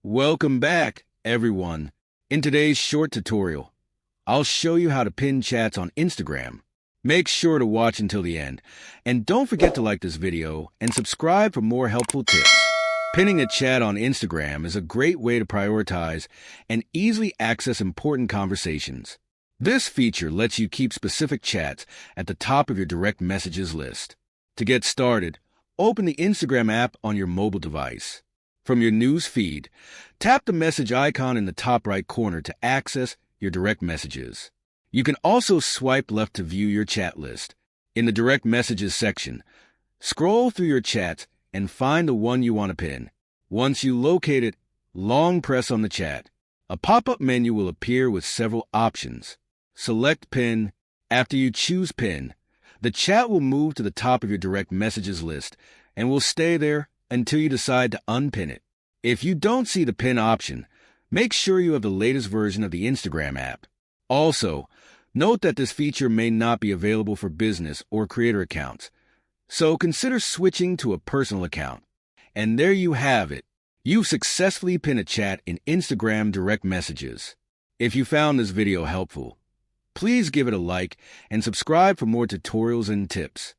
Welcome back, everyone. In today's short tutorial, I'll show you how to pin chats on Instagram. Make sure to watch until the end, and don't forget to like this video and subscribe for more helpful tips. Pinning a chat on Instagram is a great way to prioritize and easily access important conversations. This feature lets you keep specific chats at the top of your direct messages list. To get started, open the Instagram app on your mobile device. From your news feed, tap the message icon in the top right corner to access your direct messages. You can also swipe left to view your chat list. In the direct messages section, scroll through your chats and find the one you want to pin. Once you locate it, long press on the chat. A pop-up menu will appear with several options. Select Pin. After you choose Pin, the chat will move to the top of your direct messages list and will stay there until you decide to unpin it. If you don't see the pin option, make sure you have the latest version of the Instagram app. Also, note that this feature may not be available for business or creator accounts, so consider switching to a personal account. And there you have it. You've successfully pinned a chat in Instagram direct messages. If you found this video helpful, please give it a like and subscribe for more tutorials and tips.